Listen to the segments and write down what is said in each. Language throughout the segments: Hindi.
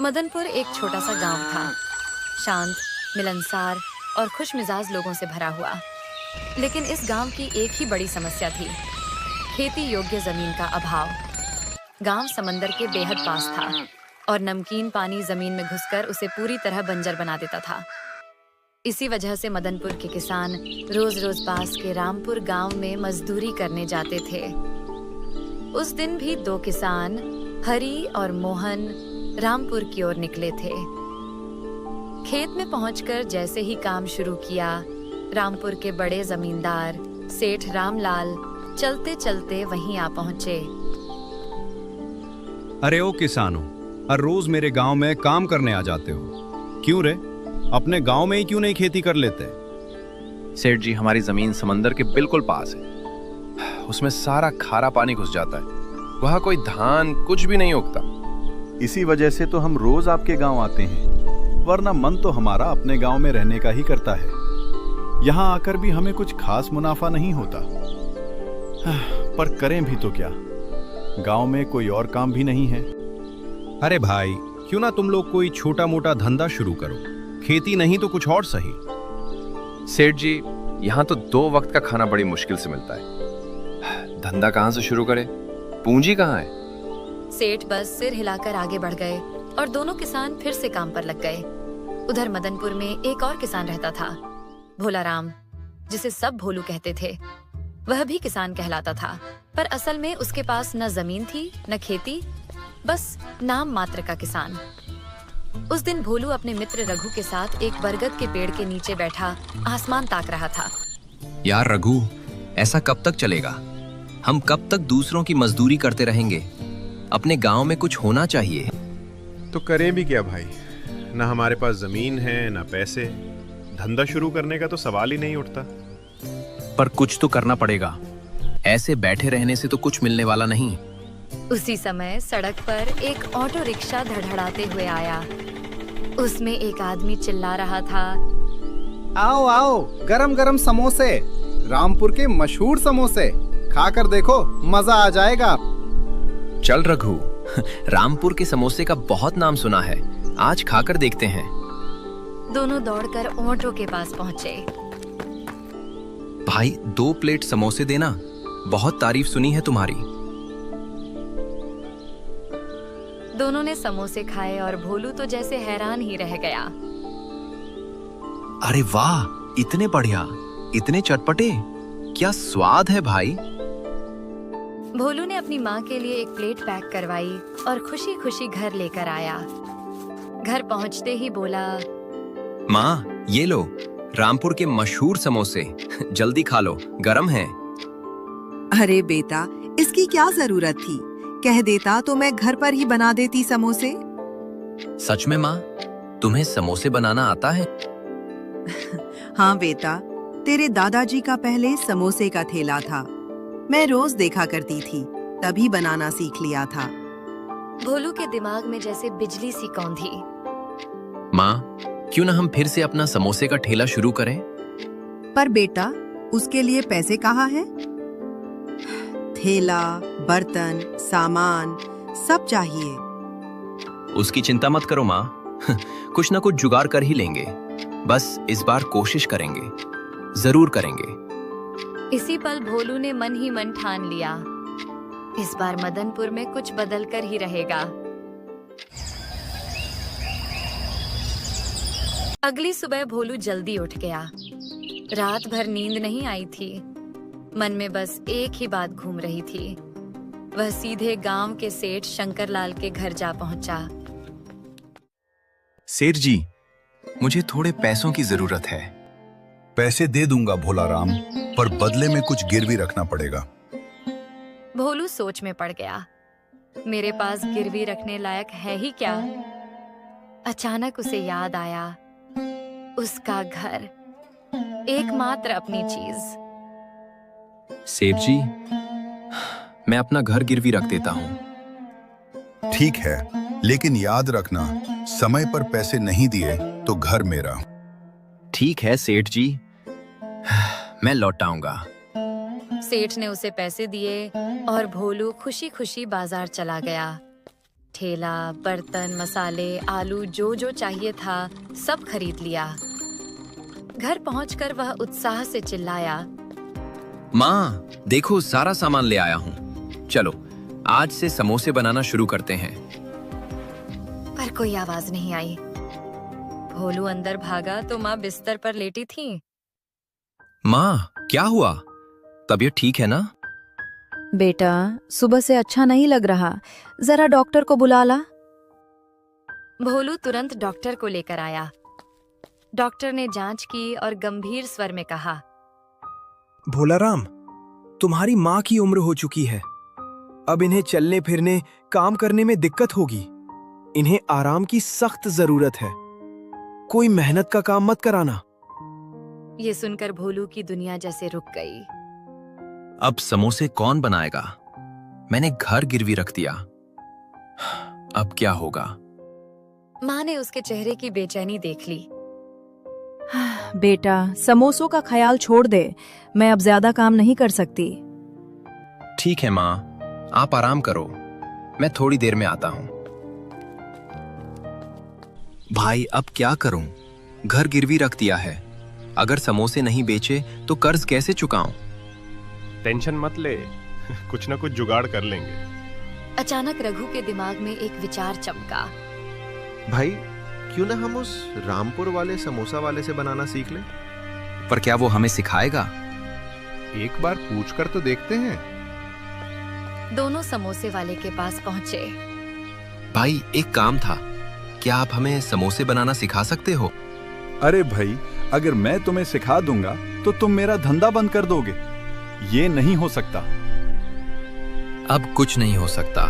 मदनपुर एक छोटा सा गांव था, शांत, मिलनसार और खुश मिजाज लोगों से भरा हुआ। लेकिन इस गांव की एक ही बड़ी समस्या थी, खेती योग्य जमीन का अभाव। गांव समंदर के बेहद पास था और नमकीन पानी जमीन में घुसकर उसे पूरी तरह बंजर बना देता था। इसी वजह से मदनपुर के किसान रोज रोज पास के रामपुर गांव में मजदूरी करने जाते थे। उस दिन भी दो किसान, हरी और मोहन, रामपुर की ओर निकले थे। खेत में पहुंचकर जैसे ही काम शुरू किया, रामपुर के बड़े जमींदार सेठ रामलाल चलते चलते वहीं आ पहुंचे। अरे ओ किसानों, हर रोज मेरे गांव में काम करने आ जाते हो, क्यों रे? अपने गांव में ही क्यों नहीं खेती कर लेते? सेठ जी, हमारी जमीन समंदर के बिल्कुल पास है। उसमें सारा खारा पानी घुस जाता है। वहाँ कोई धान कुछ भी नहीं उगता। इसी वजह से तो हम रोज आपके गांव आते हैं, वरना मन तो हमारा अपने गांव में रहने का ही करता है। यहाँ आकर भी हमें कुछ खास मुनाफा नहीं होता। पर करें भी तो क्या, गांव में कोई और काम भी नहीं है। अरे भाई, क्यों ना तुम लोग कोई छोटा मोटा धंधा शुरू करो, खेती नहीं तो कुछ और सही। सेठ जी, यहाँ तो 2 वक्त का खाना बड़ी मुश्किल से मिलता है। धंधा कहाँ से शुरू करें? पूंजी कहाँ है? सेठ बस सिर हिलाकर आगे बढ़ गए और दोनों किसान फिर से काम पर लग गए। उधर मदनपुर में एक और किसान रहता था, भोलाराम, जिसे सब भोलू कहते थे। वह भी किसान कहलाता था, पर असल में उसके पास न जमीन थी न खेती, बस नाम मात्र का किसान। उस दिन भोलू अपने मित्र रघु के साथ एक बरगद के पेड़ के नीचे बैठा आसमान ताक रहा था। यार रघु, ऐसा कब तक चलेगा? हम कब तक दूसरों की मजदूरी करते रहेंगे? अपने गांव में कुछ होना चाहिए। तो करें भी क्या भाई, ना हमारे पास जमीन है ना पैसे। धंधा शुरू करने का तो सवाल ही नहीं उठता। पर कुछ तो करना पड़ेगा। ऐसे बैठे रहने से तो कुछ मिलने वाला नहीं। उसी समय सड़क पर एक ऑटो रिक्शा धड़धड़ाते हुए आया। उसमें एक आदमी चिल्ला रहा था, आओ आओ, गरम गरम समोसे, रामपुर के मशहूर समोसे, खाकर देखो, मजा आ जाएगा। चल रघु, रामपुर के समोसे का बहुत नाम सुना है, आज खाकर देखते हैं। दोनों दौड़कर ऑटो के पास पहुंचे। भाई 2 प्लेट समोसे देना, बहुत तारीफ सुनी है तुम्हारी। दोनों ने समोसे खाए और भोलू तो जैसे हैरान ही रह गया। अरे वाह, इतने बढ़िया, इतने चटपटे, क्या स्वाद है भाई। भोलू ने अपनी माँ के लिए एक प्लेट पैक करवाई और खुशी खुशी घर लेकर आया। घर पहुँचते ही बोला, माँ ये लो, रामपुर के मशहूर समोसे, जल्दी खा लो, गरम हैं। अरे बेटा, इसकी क्या जरूरत थी? कह देता तो मैं घर पर ही बना देती समोसे। सच में माँ, तुम्हें समोसे बनाना आता है? हाँ बेटा, तेरे दादाजी का पहले समोसे का ठेला था, मैं रोज देखा करती थी, तभी बनाना सीख लिया था। भोलू के दिमाग में जैसे बिजली सी कौंधी। माँ, क्यों ना हम फिर से अपना समोसे का ठेला शुरू करें? पर बेटा, उसके लिए पैसे कहाँ है? ठेला, बर्तन, सामान सब चाहिए। उसकी चिंता मत करो माँ, कुछ ना कुछ जुगाड़ कर ही लेंगे। बस इस बार कोशिश करेंगे, जरूर करेंगे। इसी पल भोलू ने मन ही मन ठान लिया, इस बार मदनपुर में कुछ बदल कर ही रहेगा। अगली सुबह भोलू जल्दी उठ गया। रात भर नींद नहीं आई थी। मन में बस एक ही बात घूम रही थी। वह सीधे गांव के सेठ शंकरलाल के घर जा पहुंचा। सेठ जी, मुझे थोड़े पैसों की जरूरत है। पैसे दे दूंगा भोलाराम, पर बदले में कुछ गिरवी रखना पड़ेगा। भोलू सोच में पड़ गया, मेरे पास गिरवी रखने लायक है ही क्या? अचानक उसे याद आया, उसका घर, एकमात्र अपनी चीज। सेठ जी, मैं अपना घर गिरवी रख देता हूँ। ठीक है, लेकिन याद रखना, समय पर पैसे नहीं दिए तो घर मेरा। ठीक है सेठ जी, मैं लौटाऊंगा। सेठ ने उसे पैसे दिए और भोलू खुशी खुशी बाजार चला गया। ठेला, बर्तन, मसाले, आलू, जो जो चाहिए था सब खरीद लिया। घर पहुंचकर वह उत्साह से चिल्लाया, माँ, देखो सारा सामान ले आया हूँ। चलो आज से समोसे बनाना शुरू करते हैं। पर कोई आवाज नहीं आई। भोलू अंदर भागा तो माँ बिस्तर पर लेटी थी। माँ, क्या हुआ? तबीयत ठीक है ना? बेटा, सुबह से अच्छा नहीं लग रहा, जरा डॉक्टर को बुला ला। भोलू तुरंत डॉक्टर को लेकर आया। डॉक्टर ने जांच की और गंभीर स्वर में कहा, भोलाराम, तुम्हारी माँ की उम्र हो चुकी है। अब इन्हें चलने फिरने, काम करने में दिक्कत होगी। इन्हें आराम की सख्त जरूरत है। कोई मेहनत का काम मत कराना। ये सुनकर भोलू की दुनिया जैसे रुक गई। अब समोसे कौन बनाएगा? मैंने घर गिरवी रख दिया। अब क्या होगा? माँ ने उसके चेहरे की बेचैनी देख ली। बेटा, समोसों का ख्याल छोड़ दे। मैं अब ज्यादा काम नहीं कर सकती। ठीक है माँ, आप आराम करो, मैं थोड़ी देर में आता हूँ। भाई, अब क्या करूं? घर गिरवी रख दिया है। अगर समोसे नहीं बेचे तो कर्ज कैसे चुकाऊं? टेंशन मत ले, कुछ ना कुछ जुगाड़ कर लेंगे। अचानक रघु के दिमाग में एक विचार चमका। भाई, क्यों ना हम उस रामपुर वाले समोसा वाले से बनाना सीख लें? पर क्या वो हमें सिखाएगा? एक बार पूछ कर तो देखते हैं। दोनों समोसे वाले के पास पहुंचे। भाई, एक काम था, क्या आप हमें समोसे बनाना सिखा सकते हो? अरे भाई, अगर मैं तुम्हें सिखा दूंगा तो तुम मेरा धंधा बंद कर दोगे। ये नहीं हो सकता। अब कुछ नहीं हो सकता।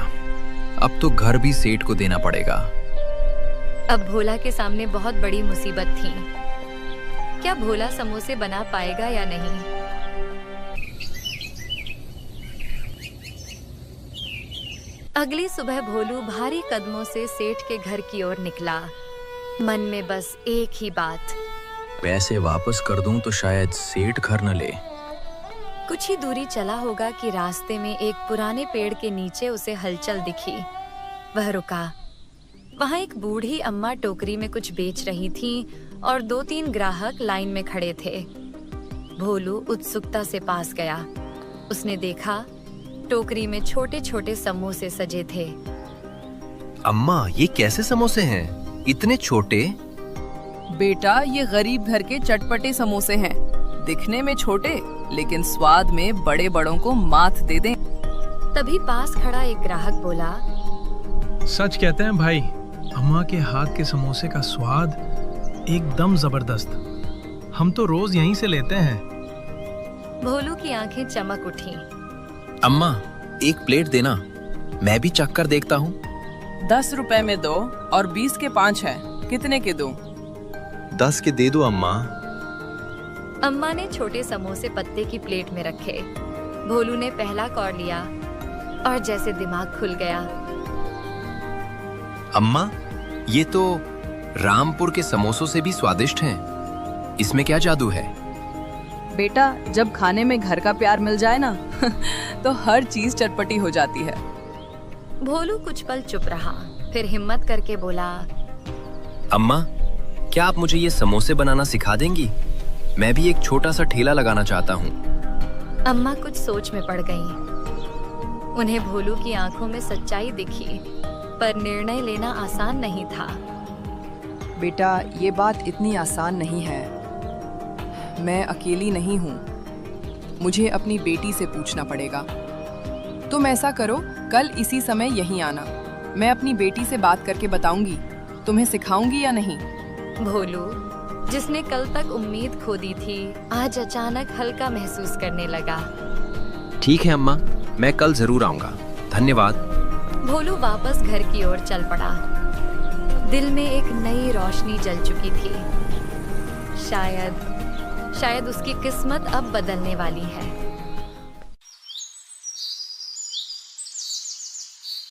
अब तो घर भी सेठ को देना पड़ेगा। अब भोला के सामने बहुत बड़ी मुसीबत थी। क्या भोला समोसे बना पाएगा या नहीं? अगली सुबह भोलू भारी कदमों से सेठ के घर की ओर निकला। मन में बस एक ही बात, पैसे वापस कर दूं तो शायद सेठ घर न ले। कुछ ही दूरी चला होगा कि रास्ते में एक पुराने पेड़ के नीचे उसे हलचल दिखी। वह रुका। वहां एक बूढ़ी अम्मा टोकरी में कुछ बेच रही थी और 2-3 ग्राहक लाइन में खड़े थे। भोलू उत्सुकता से पास गया। उसने देखा टोकरी में छोटे छोटे समोसे सजे थे। अम्मा, ये कैसे समोसे हैं? इतने छोटे? बेटा, ये गरीब घर के चटपटे समोसे हैं। दिखने में छोटे लेकिन स्वाद में बड़े बड़ों को मात दे दें। तभी पास खड़ा एक ग्राहक बोला, सच कहते हैं भाई, अम्मा के हाथ के समोसे का स्वाद एकदम जबरदस्त। हम तो रोज यहीं से लेते हैं। भोलू की आंखें चमक उठी। अम्मा, एक प्लेट देना, मैं भी चख कर देखता हूँ। 10 रुपए में 2 और 20 के 5 है। कितने के दूं? 10 के दे दो अम्मा। अम्मा ने छोटे समोसे पत्ते की प्लेट में रखे। भोलू ने पहला कौर लिया और जैसे दिमाग खुल गया। अम्मा, ये तो रामपुर के समोसों से भी स्वादिष्ट हैं। इसमें क्या जादू है? बेटा, जब खाने में घर का प्यार मिल जाए ना तो हर चीज चटपटी हो जाती है। भोलू कुछ पल चुप रहा, फिर हिम्मत करके बोला, अम्मा, क्या आप मुझे ये समोसे बनाना सिखा देंगी? मैं भी एक छोटा सा ठेला लगाना चाहता हूँ। अम्मा कुछ सोच में पड़ गईं। उन्हें भोलू की आंखों में सच्चाई दिखी, पर निर्णय लेना आसान नहीं था। बेटा, ये बात इतनी आसान नहीं है। मैं अकेली नहीं हूँ। मुझे अपनी बेटी से पूछना पड़ेगा। तुम ऐसा करो, कल इसी समय यहीं आना। मैं अपनी बेटी से बात करके बताऊंगी तुम्हें सिखाऊंगी या नहीं। भोलू, जिसने कल तक उम्मीद खो दी थी, आज अचानक हल्का महसूस करने लगा। ठीक है अम्मा, मैं कल जरूर आऊंगा। धन्यवाद। भोलू वापस घर की ओर चल पड़ा। दिल में एक नई रोशनी जल चुकी थी। शायद उसकी किस्मत अब बदलने वाली है।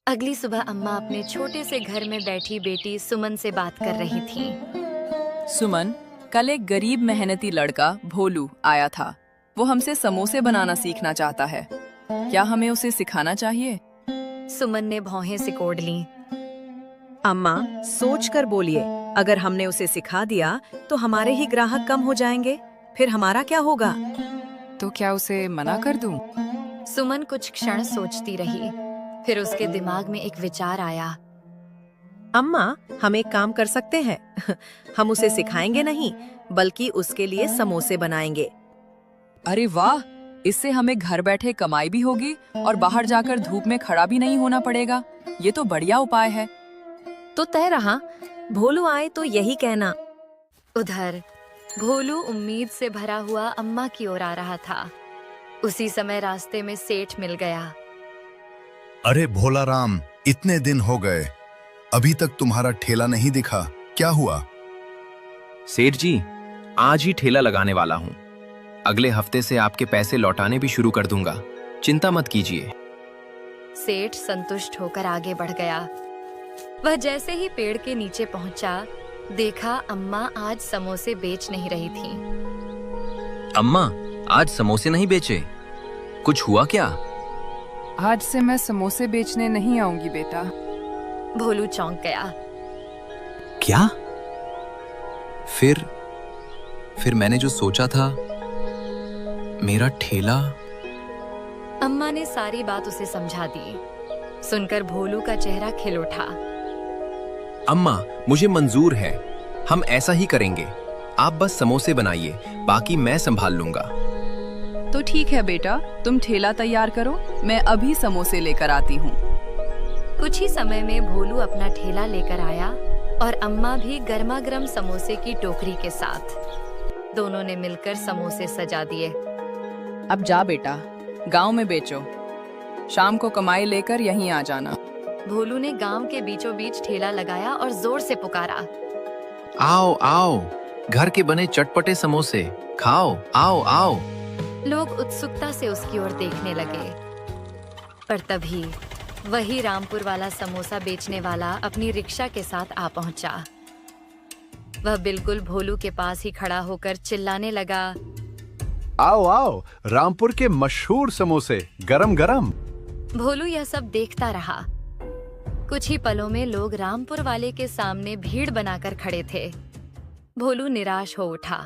अगली सुबह अम्मा अपने छोटे से घर में बैठी बेटी सुमन से बात कर रही थी। सुमन, कल एक गरीब मेहनती लड़का भोलू आया था। वो हमसे समोसे बनाना सीखना चाहता है। क्या हमें उसे सिखाना चाहिए? सुमन ने भौहें सिकोड़ लीं। अम्मा, सोच कर बोलिए, अगर हमने उसे सिखा दिया तो हमारे ही ग्राहक कम हो जाएंगे, फिर हमारा क्या होगा? तो क्या उसे मना कर दूं? सुमन कुछ क्षण सोचती रही, फिर उसके दिमाग में एक विचार आया। अम्मा, हम एक काम कर सकते हैं। हम उसे सिखाएंगे नहीं, बल्कि उसके लिए समोसे बनाएंगे। अरे वाह, इससे हमें घर बैठे कमाई भी होगी और बाहर जाकर धूप में खड़ा भी नहीं होना पड़ेगा। ये तो बढ़िया उपाय है। तो तय रहा, भोलू आए तो यही कहना। उधर भोलू उम्मीद से भरा हुआ अम्मा की ओर आ रहा था। उसी समय रास्ते में सेठ मिल गया। अरे भोला राम, इतने दिन हो गए, अभी तक तुम्हारा ठेला नहीं दिखा, क्या हुआ? सेठ जी, आज ही ठेला लगाने वाला हूँ। अगले हफ्ते से आपके पैसे लौटाने भी शुरू कर दूंगा, चिंता मत कीजिए। सेठ संतुष्ट होकर आगे बढ़ गया। वह जैसे ही पेड़ के नीचे पहुंचा, देखा अम्मा आज समोसे बेच नहीं रही थी। अम्मा, आज समोसे नहीं बेचे, कुछ हुआ क्या? आज से मैं समोसे बेचने नहीं आऊंगी बेटा। भोलू चौंक गया। क्या? फिर मैंने जो सोचा था, मेरा ठेला। अम्मा ने सारी बात उसे समझा दी। सुनकर भोलू का चेहरा खिल उठा। अम्मा, मुझे मंजूर है, हम ऐसा ही करेंगे। आप बस समोसे बनाइए, बाकी मैं संभाल लूंगा। तो ठीक है बेटा, तुम ठेला तैयार करो, मैं अभी समोसे लेकर आती हूँ। कुछ ही समय में भोलू अपना ठेला लेकर आया और अम्मा भी गर्मा गर्म समोसे की टोकरी के साथ। दोनों ने मिलकर समोसे सजा दिए। अब जा बेटा, गांव में बेचो, शाम को कमाई लेकर यहीं आ जाना। भोलू ने गांव के बीचों बीच ठेला लगाया और जोर से पुकारा, आओ आओ, घर के बने चटपटे समोसे खाओ, आओ आओ। लोग उत्सुकता से उसकी ओर देखने लगे, पर तभी वही रामपुर वाला समोसा बेचने वाला अपनी रिक्शा के साथ आ पहुंचा। वह बिल्कुल भोलू के पास ही खड़ा होकर चिल्लाने लगा, आओ आओ, रामपुर के मशहूर समोसे, गरम गरम। भोलू यह सब देखता रहा। कुछ ही पलों में लोग रामपुर वाले के सामने भीड़ बनाकर खड़े थे। भोलू निराश हो उठा।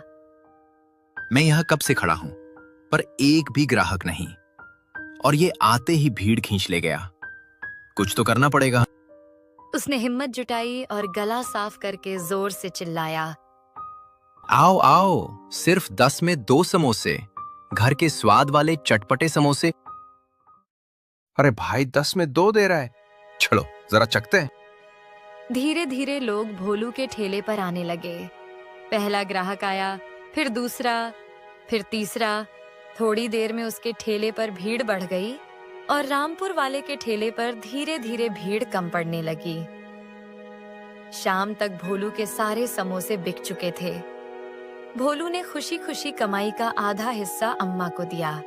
मैं यहाँ कब से खड़ा हूँ, पर एक भी ग्राहक नहीं, और ये आते ही भीड़ खींच ले गया। कुछ तो करना पड़ेगा। उसने हिम्मत जुटाई और गला साफ करके जोर से चिल्लाया, आओ आओ, सिर्फ 10 में 2 समोसे, घर के स्वाद वाले चटपटे समोसे। अरे भाई, 10 में 2 दे रहा है, चलो जरा चखते हैं। धीरे धीरे लोग भोलू के ठेले पर आने लगे। पहला ग्राहक आया, फिर दूसरा, फिर तीसरा। थोड़ी देर में उसके ठेले पर भीड़ बढ़ गई और रामपुर वाले के ठेले पर धीरे धीरे भीड़ कम पड़ने लगी। शाम तक भोलू के सारे समोसे बिक चुके थे। भोलू ने खुशी खुशी कमाई का आधा हिस्सा अम्मा को दिया।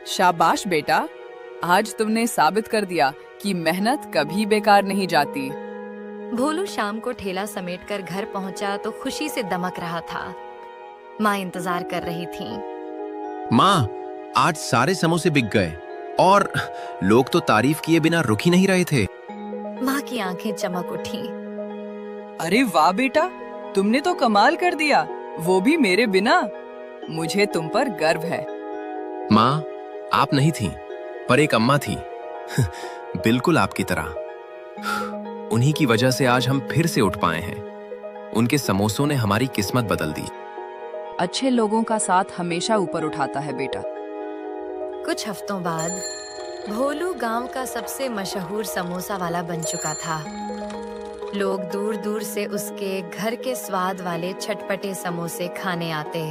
शाबाश बेटा, आज तुमने साबित कर दिया कि मेहनत कभी बेकार नहीं जाती। भोलू शाम को ठेला समेटकर घर पहुंचा तो खुशी से दमक रहा था। माँ इंतजार कर रही थी। माँ, आज सारे समोसे बिक गए और लोग तो तारीफ किए बिना रुक ही नहीं रहे थे। माँ की आंखें चमक उठी। अरे वाह बेटा, तुमने तो कमाल कर दिया, वो भी मेरे बिना। मुझे तुम पर गर्व है। माँ, आप नहीं थी, पर एक अम्मा थी, बिल्कुल आपकी तरह। उन्हीं की वजह से आज हम फिर से उठ पाए हैं। उनके समोसों ने हमारी किस्मत बदल दी। अच्छे लोगों का साथ हमेशा ऊपर उठाता है बेटा। कुछ हफ्तों बाद भोलू गांव का सबसे मशहूर समोसा वाला बन चुका था। लोग दूर दूर से उसके घर के स्वाद वाले चटपटे समोसे खाने आते।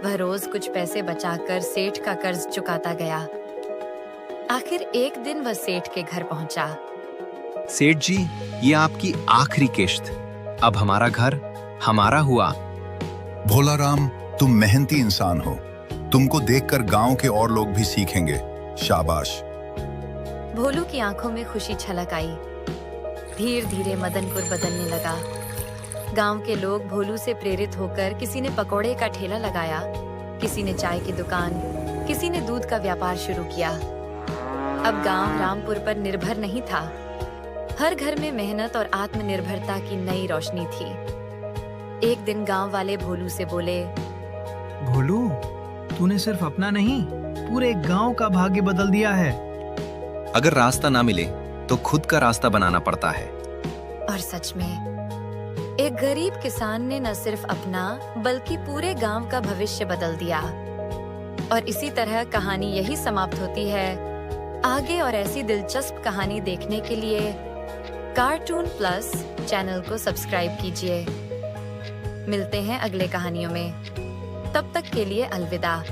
वह रोज कुछ पैसे बचाकर सेठ का कर्ज चुकाता गया। आखिर एक दिन वह सेठ के घर पहुंचा। सेठ जी, ये आपकी आखिरी किश्त। अब हमारा घर हमारा हुआ। भोला राम, तुम मेहनती इंसान हो, तुमको देखकर गांव के और लोग भी सीखेंगे, शाबाश। भोलू की आंखों में खुशी छलक आई। धीरे धीरे मदनपुर बदलने लगा। गांव के लोग भोलू से प्रेरित होकर किसी ने पकौड़े का ठेला लगाया, किसी ने चाय की दुकान, किसी ने दूध का व्यापार शुरू किया। अब गांव रामपुर पर निर्भर नहीं था। हर घर में मेहनत और आत्मनिर्भरता की नई रोशनी थी। एक दिन गांव वाले भोलू से बोले, भोलू, तूने सिर्फ अपना नहीं, पूरे गांव का भाग्य बदल दिया है। अगर रास्ता ना मिले तो खुद का रास्ता बनाना पड़ता है। और सच में एक गरीब किसान ने न सिर्फ अपना बल्कि पूरे गांव का भविष्य बदल दिया। और इसी तरह कहानी यही समाप्त होती है। आगे और ऐसी दिलचस्प कहानी देखने के लिए कार्टून प्लस चैनल को सब्सक्राइब कीजिए। मिलते हैं अगले कहानियों में। तब तक के लिए अलविदा।